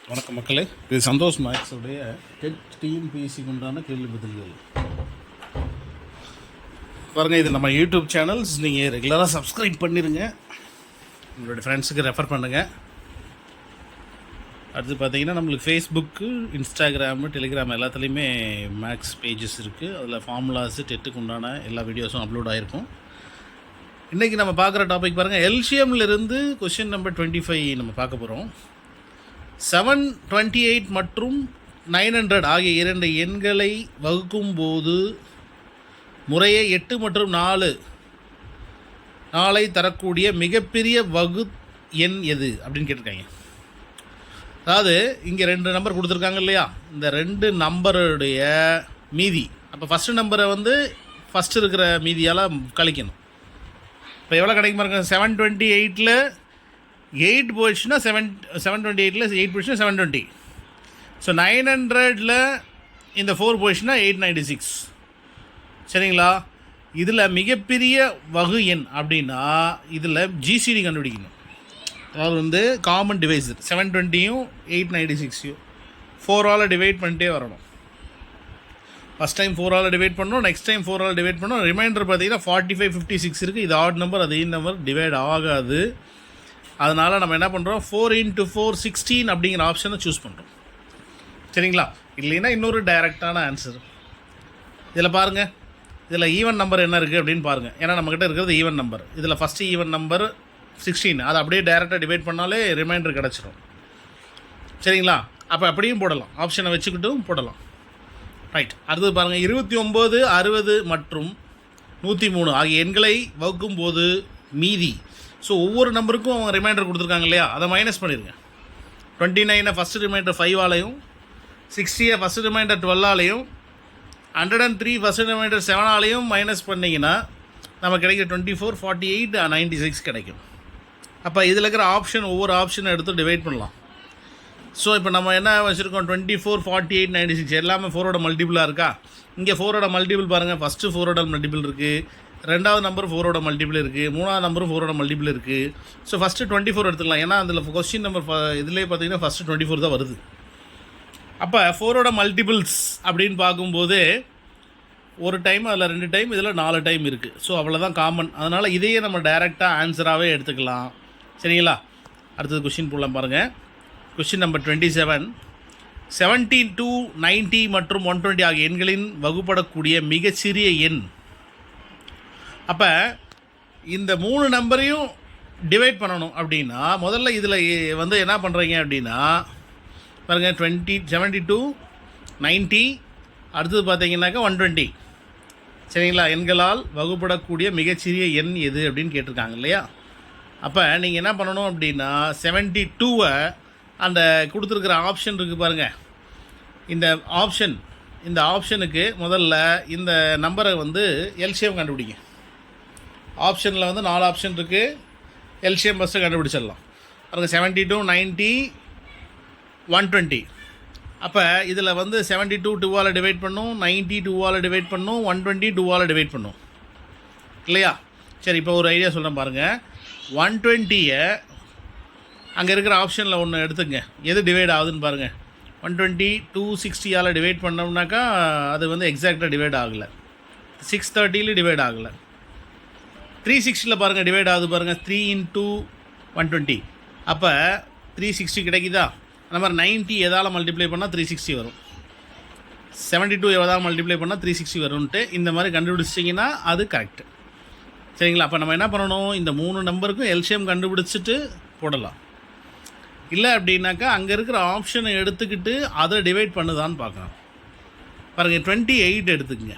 வணக்கம் மக்களே, இது சந்தோஷ் மேக்ஸுடைய டெட் டிஎன்பிஎஸ்சிக்கு உண்டான கேள்வி பதில்கள் பாருங்கள். இது நம்ம யூடியூப் சேனல்ஸ், நீங்கள் ரெகுலராக சப்ஸ்கிரைப் பண்ணிடுங்க, உங்களுடைய ஃப்ரெண்ட்ஸுக்கு ரெஃபர் பண்ணுங்கள். அடுத்து பார்த்தீங்கன்னா நம்மளுக்கு ஃபேஸ்புக்கு, இன்ஸ்டாகிராமு, டெலிகிராம் எல்லாத்துலேயுமே மேக்ஸ் பேஜஸ் இருக்குது. அதில் ஃபார்முலாஸு, டெட்டுக்கு உண்டான எல்லா வீடியோஸும் அப்லோட் ஆகிருக்கும். இன்றைக்கி நம்ம பார்க்குற டாபிக் பாருங்கள், எல்சிஎம்லேருந்து கொஷின் நம்பர் 25 நம்ம பார்க்க போகிறோம். 728 மற்றும் 900 ஆகிய இரண்டு எண்களை வகுக்கும் போது முறையே 8 மற்றும் 4 தரக்கூடிய மிகப்பெரிய வகு எண் எது அப்படின்னு கேட்டிருக்காங்க. அதாவது இங்கே 2 நம்பர் கொடுத்துருக்காங்க இல்லையா, இந்த 2 நம்பருடைய மீதி. அப்போ ஃபஸ்ட்டு நம்பரை ஃபஸ்ட்டு இருக்கிற மீதியால் கழிக்கணும். இப்போ எவ்வளோ கிடைக்கும் பாருங்க, 728ல் 8 போயிடுச்சுன்னா 728ல் 8 போயிடுச்சுன்னா 720. ஸோ 900ல் இந்த 4 போயிடுச்சுன்னா 896. சரிங்களா? இதில் மிகப்பெரிய வகு எண் அப்படின்னா இதில் ஜிசிடி கண்டுபிடிக்கணும். அதாவது காமன் டிவைசர் 720யும் 896யும் 4ஆல் டிவைட் பண்ணிட்டே வரணும். ஃபஸ்ட் டைம் 4ஆல் டிவைட் பண்ணணும், நெக்ஸ்ட் டைம் 4ஆல் டிவைட் பண்ணணும். ரிமைண்டர் பார்த்தீங்கன்னா 45, 56 இருக்குது. இது ஆட் நம்பர், அது ஈவன் நம்பர், டிவைட் ஆகாது. அதனால் நம்ம என்ன பண்ணுறோம், 4 × 4 16 அப்படிங்கிற ஆப்ஷனை சூஸ் பண்ணுறோம். சரிங்களா? இல்லைன்னா இன்னொரு டைரெக்டான ஆன்சர். இதில் பாருங்கள், இதில் ஈவன் நம்பர் என்ன இருக்குது அப்படின்னு பாருங்கள். ஏன்னா நம்மக்கிட்ட இருக்கிறது ஈவன் நம்பர். இதில் ஃபஸ்ட்டு ஈவன் நம்பர் 16, அதை அப்படியே டைரெக்டாக டிவைட் பண்ணாலே ரிமைண்டர் கிடச்சிரும். சரிங்களா? அப்போ அப்படியும் போடலாம், ஆப்ஷனை வச்சுக்கிட்டும் போடலாம். ரைட். அடுத்தது பாருங்கள், 29, 60 மற்றும் 103 ஆகிய எண்களை வகுக்கும் போது மீதி. ஸோ ஒவ்வொரு நம்பருக்கும் அவங்க ரிமைண்டர் கொடுத்துருக்காங்க இல்லையா, அதை மைனஸ் பண்ணிடுங்க. 29 ஃபஸ்ட்டு ரிமைண்டர் 5ஆலையும், 60 ஃபஸ்ட்டு ரிமைண்டர் 12ஆலையும், 103 ஃபஸ்ட்டு ரிமைண்டர் 7ஆலையும் மைனஸ் பண்ணிங்கன்னா நம்ம கிடைக்கிற 24, 48, 96 கிடைக்கும். அப்போ இதில் இருக்கிற ஆப்ஷன், ஒவ்வொரு ஆப்ஷனை எடுத்து டிவைட் பண்ணலாம். ஸோ இப்போ நம்ம என்ன வச்சுருக்கோம், 24, 48, 96 எல்லாமே 4ஓட மல்டிபிளாக இருக்கா? இங்கே 4ஓட மல்டிபிள் பாருங்கள், ஃபஸ்ட்டு 4ஓட மல்டிபிள் இருக்குது, ரெண்டாவது நம்பர் 4ஓட மல்டிபிள் இருக்குது, மூணாவது நம்பரும் 4ஓட மல்டிபிள் இருக்குது. ஸோ ஃபஸ்ட்டு 24 எடுத்துக்கலாம். ஏன்னா அதில் கொஸ்டின் நம்பர் இதிலே பார்த்தீங்கன்னா ஃபஸ்ட்டு 24 தான் வருது. அப்போ 4ஓட மல்டிபிள்ஸ் அப்படின்னு பார்க்கும்போது ஒரு டைம், அதில் 2 டைம், இதில் 4 டைம் இருக்குது. ஸோ அவ்வளோதான் காமன். அதனால் இதையே நம்ம டைரெக்டாக ஆன்சராகவே எடுத்துக்கலாம். சரிங்களா? அடுத்தது கொஷின் போடலாம் பாருங்கள். கொஷின் நம்பர் 27, 72, 90 மற்றும் 120 ஆகிய எண்களின் வகுப்படக்கூடிய மிகச்சிறிய எண். அப்போ இந்த 3 நம்பரையும் டிவைட் பண்ணணும் அப்படின்னா முதல்ல இதில் என்ன பண்ணுறீங்க அப்படின்னா பாருங்கள், 72, 90, அடுத்தது பார்த்தீங்கன்னாக்கா 120. சரிங்களா? எண்களால் வகுப்படக்கூடிய மிகச்சிறிய எண் எது அப்படின்னு கேட்டிருக்காங்க இல்லையா. அப்போ நீங்கள் என்ன பண்ணணும் அப்படின்னா 72வை அந்த கொடுத்துருக்குற ஆப்ஷன் இருக்குது பாருங்கள், இந்த ஆப்ஷனுக்கு முதல்ல இந்த நம்பரை எல்சிஎம் கண்டுபிடிங்க. ஆப்ஷனில் 4 ஆப்ஷன் இருக்குது, எல்சிஎம் ஃபஸ்ட்டு கண்டுபிடிச்சிடலாம். பாருங்கள், 72, 90, 120. அப்போ இதில் 72 2ஆல் டிவைட் பண்ணும், 90 2ஆல் டிவைட் பண்ணும், 120 2ஆல் டிவைட் பண்ணும் இல்லையா? சரி, இப்போ ஒரு ஐடியா சொல்கிறேன் பாருங்கள். 120யை அங்கே இருக்கிற ஆப்ஷனில் ஒன்று எடுத்துங்க, எது டிவைட் ஆகுதுன்னு பாருங்கள். 120 260ஆல் டிவைட் பண்ணோம்னாக்கா அது எக்ஸாக்டாக டிவைட் ஆகலை. 630 டிவைட் ஆகலை. 360 பாருங்கள் டிவைட் ஆகுது பாருங்கள், 3 × 120. அப்போ 360 கிடைக்குதா? நம்பர் 90 எதால் மல்டிப்ளை பண்ணால் 360 வரும், 72 எதாவது மல்டிப்ளை பண்ணால் 360 வரும்ன்ட்டு இந்த மாதிரி கண்டுபிடிச்சிட்டிங்கன்னா அது கரெக்டு. சரிங்களா? அப்போ நம்ம என்ன பண்ணணும், இந்த 3 நம்பருக்கும் எல்சிஎம் கண்டுபிடிச்சிட்டு போடலாம். இல்லை அப்படின்னாக்கா அங்கே இருக்கிற ஆப்ஷனை எடுத்துக்கிட்டு அதை டிவைட் பண்ணுதான்னு பார்க்கலாம். பாருங்கள், 28 எடுத்துக்கங்க.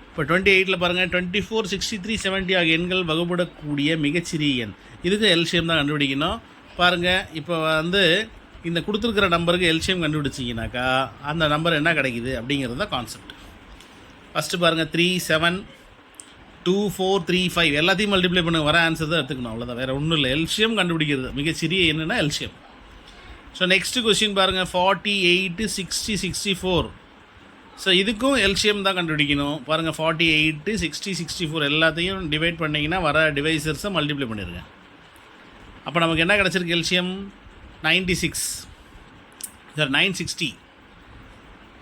இப்போ 28ல் பாருங்கள், 24, 63, 70 ஆகிய எண்கள் வகுப்படக்கூடிய மிகச்சிறிய எண். இதுக்கு எல்சிஎம் தான் கண்டுபிடிக்கணும். பாருங்கள், இப்போ இந்த கொடுத்துருக்கிற நம்பருக்கு எல்சிஎம் கண்டுபிடிச்சிங்கனாக்கா அந்த நம்பர் என்ன கிடைக்குது அப்படிங்கிறது தான் கான்செப்ட். ஃபஸ்ட்டு பாருங்கள், 3, 7, 2, 4, 3, 5 எல்லாத்தையும் மல்டிப்ளை பண்ண வர ஆன்சர் தான் எடுத்துக்கணும். அவ்வளோதான், வேறு ஒன்றும் இல்லை. எல்சிஎம் கண்டுபிடிக்கிறது மிகச்சிறிய எண்ணுன்னா எல்சிஎம். ஸோ நெக்ஸ்ட்டு கொஸ்டின் பாருங்கள், 48, 60, 64. ஸோ இதுக்கும் எல்சிஎம் தான் கண்டுபிடிக்கணும். பாருங்கள், 48, 60, 64 எல்லாத்தையும் டிவைட் பண்ணிங்கன்னா வர டிவைசர்ஸை மல்டிப்ளை பண்ணிடுங்க. அப்போ நமக்கு என்ன கிடச்சிருக்கு, எல்சிஎம் 96. சார் 960.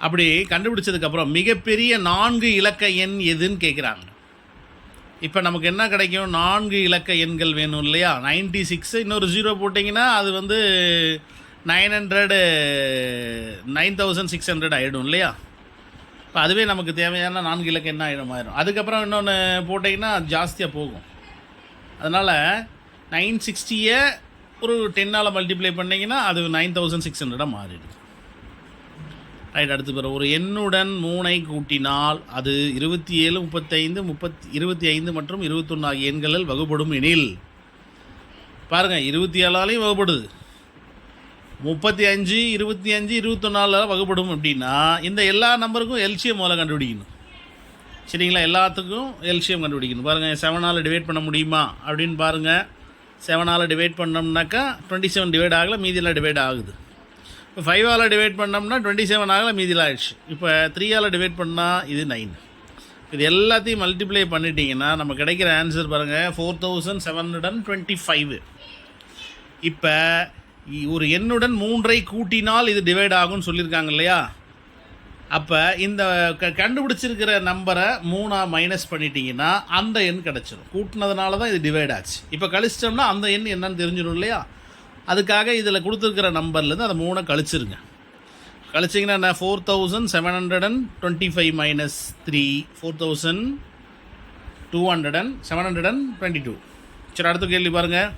அப்படி கண்டுபிடிச்சதுக்கப்புறம் மிகப்பெரிய 4 இலக்க எண் எதுன்னு கேட்குறாங்க. இப்போ நமக்கு என்ன கிடைக்கும்? 4 இலக்க எண்கள் வேணும் இல்லையா? 96 இன்னொரு 0 போட்டிங்கன்னா அது வந்து 9600 ஆகிடும் இல்லையா? இப்போ அதுவே நமக்கு தேவையான 4 இலக்க எண்ணாக ஆயிடும். அதுக்கப்புறம் இன்னொன்று போட்டிங்கன்னா அது ஜாஸ்தியாக போகும். அதனால் 960 ஒரு 10ஆல் மல்டிப்ளை பண்ணிங்கன்னா அது 9600 மாறிடும். ரைட். அடுத்து பிறகு ஒரு எண்ணுடன் 3ஐ கூட்டினால் அது 27, 35, 25 மற்றும் 21 ஆகிய எண்களில் வகுப்படும் எனில் பாருங்கள், 27ஆலையும் வகுப்படுது, 35, 25, 24 வகுப்படும். அப்படின்னா இந்த எல்லா நம்பருக்கும் எல்சிஎம் முதல்ல கண்டுபிடிக்கணும். சரிங்களா? எல்லாத்துக்கும் எல்சிஎம் கண்டுபிடிக்கணும். பாருங்கள், 7ஆல் டிவைட் பண்ண முடியுமா அப்படின்னு பாருங்கள். 7ஆல் டிவைட் பண்ணோம்னாக்கா 27 டிவைட் ஆகலை, மீதியெல்லாம் டிவைட் ஆகுது. இப்போ 5ஆல் டிவைட் பண்ணோம்னா 27 ஆகலை, மீதியில் ஆகிடுச்சு. இப்போ 3ஆல் டிவைட் பண்ணால் இது 9. இது எல்லாத்தையும் மல்டிப்ளை பண்ணிட்டீங்கன்னா நம்ம கிடைக்கிற ஆன்சர் பாருங்கள் 4725. இப்போ ஒரு எண்ணுடன் 3ஐ கூட்டினால் இது டிவைட் ஆகும்னு சொல்லியிருக்காங்க இல்லையா? அப்போ இந்த கண்டுபிடிச்சிருக்கிற நம்பரை 3ஆக மைனஸ் பண்ணிட்டீங்கன்னா அந்த எண் கிடச்சிடும். கூட்டினதுனால தான் இது டிவைட் ஆச்சு. இப்போ கழிச்சிட்டோம்னா அந்த எண் என்னன்னு தெரிஞ்சிடும் இல்லையா? அதுக்காக இதில் கொடுத்துருக்கிற நம்பர்லேருந்து அதை 3 கழிச்சிருங்க. கழிச்சிங்கன்னா என்ன? 4725 மைனஸ் 3 4222. சரி, அடுத்த கேள்வி பாருங்கள்.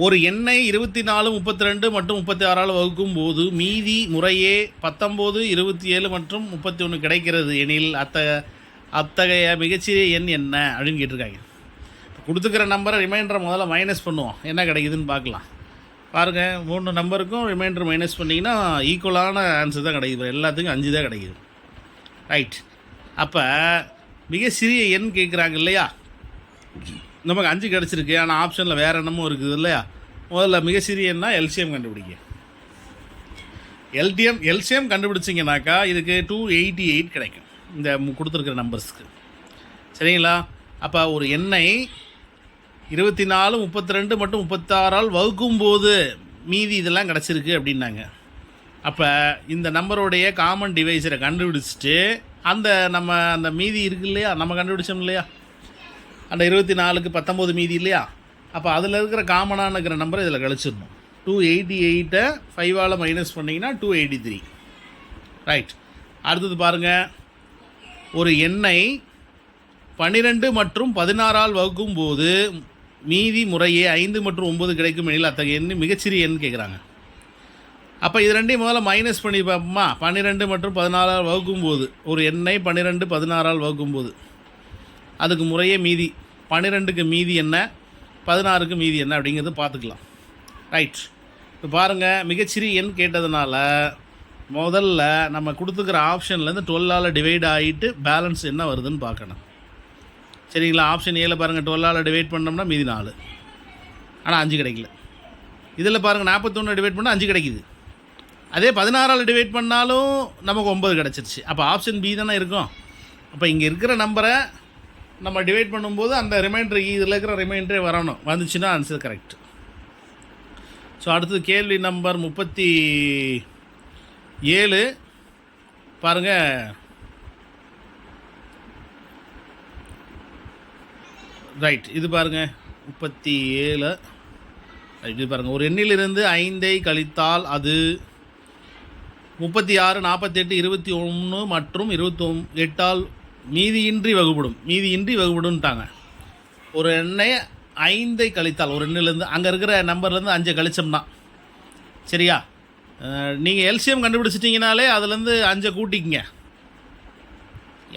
ஒரு எண்ணை 24, 32 மற்றும் 36ஆல் வகுக்கும் போது மீதி முறையே 19, 27 மற்றும் 31 கிடைக்கிறது எனில் அத்தகைய மிகச்சிறிய எண் என்ன அப்படின்னு கேட்டிருக்காங்க. கொடுத்துக்கிற நம்பரை ரிமைண்டரை முதல்ல மைனஸ் பண்ணுவோம், என்ன கிடைக்குதுன்னு பார்க்கலாம். பாருங்கள், 3 நம்பருக்கும் ரிமைண்டர் மைனஸ் பண்ணிங்கன்னா ஈக்குவலான ஆன்சர் தான் கிடைக்குது. எல்லாத்துக்கும் 5 தான் கிடைக்குது. ரைட். அப்போ மிக சிறிய எண் கேட்குறாங்க இல்லையா? நமக்கு 5 கிடச்சிருக்கு, ஆனால் ஆப்ஷனில் வேறு என்னமோ இருக்குது இல்லையா? முதல்ல மிக சிறிய எண்ணா எல்சிஎம் கண்டுபிடிங்க. எல்சிஎம் கண்டுபிடிச்சிங்கனாக்கா இதுக்கு 288 கிடைக்கும் இந்த கொடுத்துருக்கிற நம்பர்ஸ்க்கு. சரிங்களா? அப்போ ஒரு எண்ணை 24, 32 மற்றும் 36ஆல் வகுக்கும்போது மீதி இதெல்லாம் கிடச்சிருக்கு அப்படின்னாங்க. அப்போ இந்த நம்பருடைய காமன் டிவைஸரை கண்டுபிடிச்சிட்டு அந்த மீதி இருக்கு இல்லையா, நம்ம கண்டுபிடிச்சோம் இல்லையா, அந்த 24க்கு 19 மீதி இல்லையா? அப்போ அதில் இருக்கிற காமனாக இருக்கிற நம்பரை இதில் கழிச்சிடணும். 288 5ஆல் மைனஸ் பண்ணிங்கன்னா 283. ரைட். அடுத்தது பாருங்கள், ஒரு எண்ணை 12 மற்றும் 16ஆல் வகுக்கும் போது மீதி முறையே 5 மற்றும் 9 கிடைக்கும் எனில் அத்தகைய எண் மிகச்சிறிய எண் கேட்குறாங்க. அப்போ இது ரெண்டையும் முதல்ல மைனஸ் பண்ணி பார்ப்போமா? 12 மற்றும் 16ஆல் வகுக்கும் போது ஒரு எண்ணை 12, 16ஆல் வகுக்கும் போது அதுக்கு முறையே மீதி 12க்கு மீதி என்ன, 16க்கு மீதி என்ன அப்படிங்கிறது பார்த்துக்கலாம். ரைட். இப்போ பாருங்கள், மிகச்சிறிய எண் கேட்டதுனால முதல்ல நம்ம கொடுத்துக்கிற ஆப்ஷன்லேருந்து 12ஆல் டிவைட் ஆகிட்டு பேலன்ஸ் என்ன வருதுன்னு பார்க்கணும். சரிங்களா? ஆப்ஷன் ஏல பாருங்கள், 12ஆல் டிவைட் பண்ணோம்னா மீதி 4, ஆனால் 5 கிடைக்கல. இதில் பாருங்கள், 41 டிவைட் பண்ணால் 5 கிடைக்கிது. அதே 16ஆல் டிவைட் பண்ணாலும் நமக்கு 9 கிடச்சிருச்சு. அப்போ ஆப்ஷன் பி தானே இருக்கும். அப்போ இங்கே இருக்கிற நம்பரை நம்ம டிவைட் பண்ணும்போது அந்த ரிமைண்டர் இதில் இருக்கிற ரிமைண்டரே வரணும். வந்துச்சுன்னா ஆன்சர் கரெக்ட். ஸோ அடுத்தது கேள்வி நம்பர் 37 பாருங்கள். ரைட். இது பாருங்கள் 37. ரைட். இது பாருங்கள், ஒரு எண்ணிலிருந்து 5ஐ கழித்தால் அது 36, 48, 21 மற்றும் 28ஆல் மீதியின்றி வகுப்படும்ட்டாங்க. ஒரு எண்ணை 5ஐ கழித்தால், ஒரு எண்ணிலேருந்து அங்கே இருக்கிற நம்பர்லேருந்து 5 கழிச்சோம்னா, சரியா? நீங்கள் எல்சிஎம் கண்டுபிடிச்சிட்டிங்கனாலே அதுலேருந்து 5 கூட்டிக்கிங்க.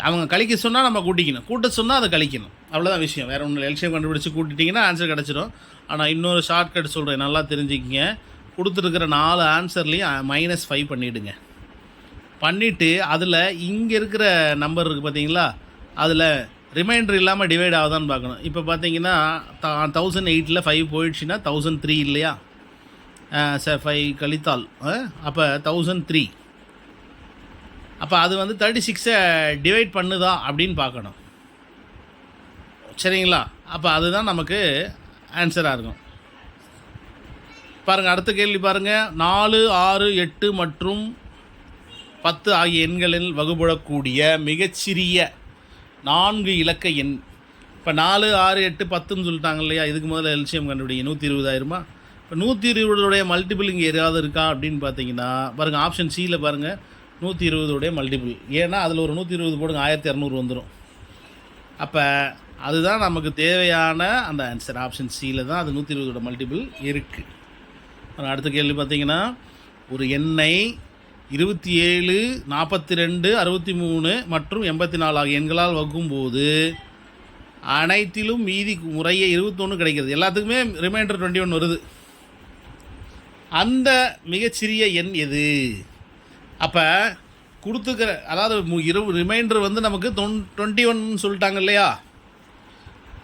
அவங்க கழிக்க சொன்னால் நம்ம கூட்டிக்கணும், கூட்ட சொன்னால் அதை கழிக்கணும். அவ்வளோதான் விஷயம், வேறு ஒன்றும். எல்சிஎம் கண்டுபிடிச்சி கூட்டிட்டிங்கன்னா ஆன்சர் கிடச்சிடும். ஆனால் இன்னொரு ஷார்ட்கட் சொல்கிறேன், நல்லா தெரிஞ்சுக்கிங்க. கொடுத்துருக்கிற 4 ஆன்சர்லேயும் -5 பண்ணிவிடுங்க. பண்ணிவிட்டு அதில் இங்கே இருக்கிற நம்பர் இருக்குது பார்த்தீங்களா, அதில் ரிமைண்டர் இல்லாமல் டிவைட் ஆகுதான்னு பார்க்கணும். இப்போ பார்த்தீங்கன்னா 1008ல் 5 போயிடுச்சுன்னா 1003 இல்லையா? சார் 5 கழித்தால் அப்போ 1003. அப்போ அது வந்து 36ஐ டிவைட் பண்ணுதா அப்படின்னு பார்க்கணும். சரிங்களா? அப்போ அதுதான் நமக்கு ஆன்சராக இருக்கும். பாருங்கள், அடுத்த கேள்வி பாருங்கள். 4, 6, 8 மற்றும் 10 ஆகிய எண்களில் வகுபடக்கூடிய மிகச்சிறிய 4 இலக்க எண். இப்போ 4, 6, 8, 10ன்னு சொல்லிட்டாங்க இல்லையா? இதுக்கு முதல்ல எல்சிஎம் கண்டுபிடிங்க. 120 இப்போ 120 மல்டிபிள் இங்கே ஏதாவது இருக்கா அப்படின்னு பார்த்தீங்கன்னா பாருங்கள், ஆப்ஷன் சியில் பாருங்கள், 120 மல்டிபிள். ஏன்னா அதில் ஒரு 120 போடுங்க, 1200 வந்துடும். அப்போ அதுதான் நமக்கு தேவையான அந்த ஆன்சர். ஆப்ஷன் சியில் தான் அது 120 மல்டிபிள் இருக்குது. அடுத்த கேள்வி பார்த்தீங்கன்னா, ஒரு எண்ணை 27, 42, 63 மற்றும் 84 ஆகிய எண்களால் வகுக்கும்போது அனைத்திலும் மீதி முறையே 21 கிடைக்கிறது. எல்லாத்துக்குமே ரிமைண்டர் 21 வருது. அந்த மிகச்சிறிய எண் எது? அப்போ கொடுத்துக்கிற, அதாவது ரிமைண்டர் வந்து நமக்கு 21 சொல்லிட்டாங்க இல்லையா?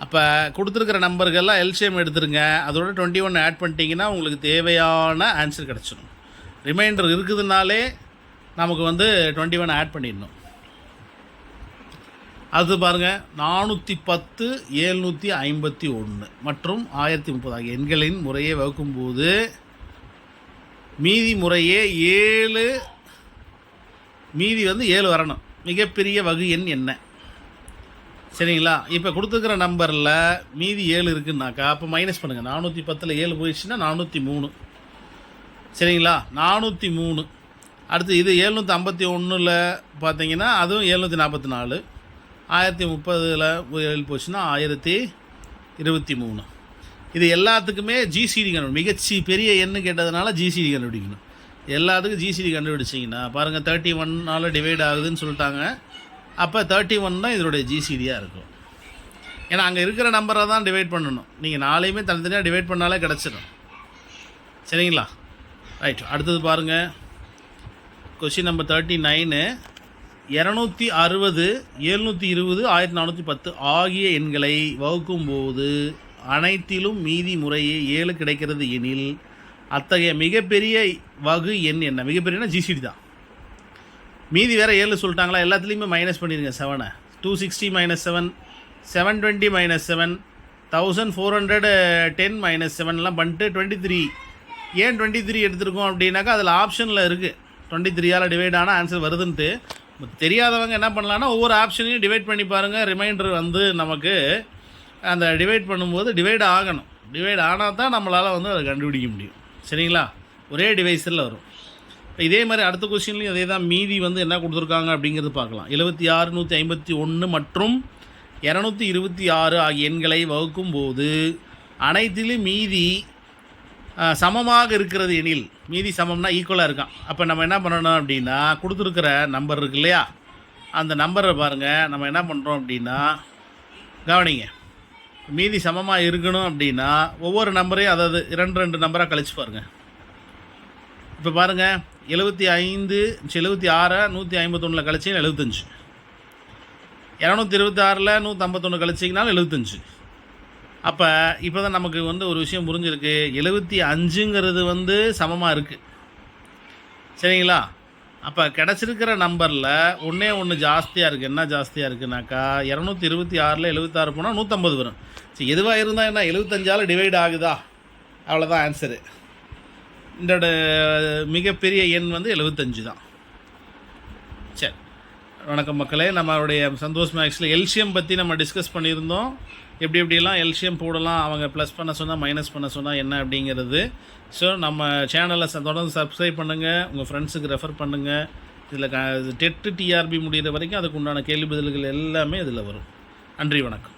அப்போ கொடுத்துருக்கிற நம்பர்கள்லாம் எல்சிஎம் எடுத்துருங்க, அதோட 21 ஆட் பண்ணிட்டீங்கன்னா உங்களுக்கு தேவையான ஆன்சர் கிடச்சிடும். ரிமைண்டர் இருக்குதுனாலே நமக்கு வந்து 21 ஆட் பண்ணிடணும். அது பாருங்கள், 410, 751 மற்றும் 1030 ஆகிய எண்களின் முறையை வகுக்கும்போது மீதி முறையே 7, மீதி வந்து 7 வரணும். மிகப்பெரிய வகு எண் என்ன? சரிங்களா? இப்போ கொடுத்துருக்கிற நம்பரில் மீதி 7 இருக்குன்னாக்கா அப்போ மைனஸ் பண்ணுங்கள். 410ல் 7 போயிடுச்சுன்னா 403. சரிங்களா? 403. அடுத்து இது 751ல் பார்த்தீங்கன்னா அதுவும் 744. 1030ல் 7 போச்சுன்னா 1023. இது எல்லாத்துக்குமே ஜிசிடி கண்டுபிடி. பெரிய எண்ணு கேட்டதுனால ஜிசிடி கண்டுபிடிக்கணும். எல்லாத்துக்கும் ஜிசிடி கண்டுபிடிச்சிங்கன்னா பாருங்கள், 31 டிவைட் ஆகுதுன்னு சொல்லிட்டாங்க. அப்போ 31 தான் இதனுடைய ஜிசிடியாக இருக்கும். ஏன்னா அங்கே இருக்கிற நம்பரை தான் டிவைட் பண்ணணும். நீங்கள் 4ஐயுமே தனித்தனியாக டிவைட் பண்ணாலே கிடச்சிடும். சரிங்களா? ரைட். அடுத்தது பாருங்கள், கொஸ்டின் நம்பர் 39. 260, 720, 1410 ஆகிய எண்களை வகுக்கும்போது அனைத்திலும் மீதி முறையே 7 கிடைக்கிறது எனில் அத்தகைய மிகப்பெரிய வகு எண் என்ன? மிகப்பெரியனா ஜிசிடி தான். மீதி வேறு 7 சொல்லிட்டாங்களா? எல்லாத்துலேயுமே மைனஸ் பண்ணிடுங்க 7. 260 - 7, 720 - 7, 1410 - 7லாம் பண்ணிட்டு 23. ஏன் 23 எடுத்துருக்கோம் அப்படின்னாக்கா அதில் ஆப்ஷனில் இருக்குது 23ஆல் டிவைட் ஆனால் ஆன்சர் வருதுன்ட்டு. தெரியாதவங்க என்ன பண்ணலான்னா ஒவ்வொரு ஆப்ஷனையும் டிவைட் பண்ணி பாருங்கள். ரிமைண்டர் வந்து நமக்கு அந்த டிவைட் பண்ணும்போது டிவைட் ஆகணும். டிவைட் ஆனால் தான் நம்மளால் வந்து அதை கண்டுபிடிக்க முடியும். சரிங்களா? ஒரே டிவைஸில் வரும். இப்போ இதே மாதிரி அடுத்த கொஸ்டின்லையும் அதே தான். மீதி வந்து என்ன கொடுத்துருக்காங்க அப்படிங்கிறது பார்க்கலாம். 76, 151 மற்றும் 226 ஆகிய எண்களை வகுக்கும் போது அனைத்திலும் மீதி சமமாக இருக்கிறது எனில், மீதி சமம்னா ஈக்குவலாக இருக்கான். அப்போ நம்ம என்ன பண்ணணும் அப்படின்னா, கொடுத்துருக்கிற நம்பர் இருக்கு இல்லையா, அந்த நம்பரை பாருங்கள். நம்ம என்ன பண்ணுறோம் அப்படின்னா, கவனிங்க, மீதி சமமாக இருக்கணும் அப்படின்னா ஒவ்வொரு நம்பரையும் அதாவது 2 நம்பராக கழிச்சு பாருங்கள். இப்போ பாருங்கள், 76 151 கழிச்சிங்கன்னா 75. 226 151 கழிச்சிங்கனாலும் 75. அப்போ இப்போ தான் நமக்கு வந்து ஒரு விஷயம் புரிஞ்சிருக்கு. 75ங்கிறது வந்து சமமாக இருக்குது. சரிங்களா? அப்போ கிடச்சிருக்கிற நம்பரில் ஒன்று ஜாஸ்தியாக இருக்குது. என்ன ஜாஸ்தியாக இருக்குனாக்கா 226ல் 76 போனால் 150 வரும். சரி, எதுவாக இருந்தால் என்ன 75ஆல் டிவைட் ஆகுதா? அவ்வளோதான் ஆன்சரு. இதோட மிகப்பெரிய எண் வந்து 75 தான். சரி, வணக்கம் மக்களே. நம்மளுடைய சந்தோஷ் மேக்ஸில் எல்சிஎம் பற்றி நம்ம டிஸ்கஸ் பண்ணியிருந்தோம். எப்படியெல்லாம் எல்சிஎம் போடலாம், அவங்க ப்ளஸ் பண்ண சொன்னால் மைனஸ் பண்ண சொன்னால் என்ன அப்படிங்கிறது. ஸோ நம்ம சேனலை தொடர்ந்து சப்ஸ்கிரைப் பண்ணுங்கள், உங்கள் ஃப்ரெண்ட்ஸுக்கு ரெஃபர் பண்ணுங்கள். இதில் டெட்டு டிஆர்பி முடிகிற வரைக்கும் அதுக்கு உண்டான கேள்வி பதில்கள் எல்லாமே இதில் வரும். நன்றி, வணக்கம்.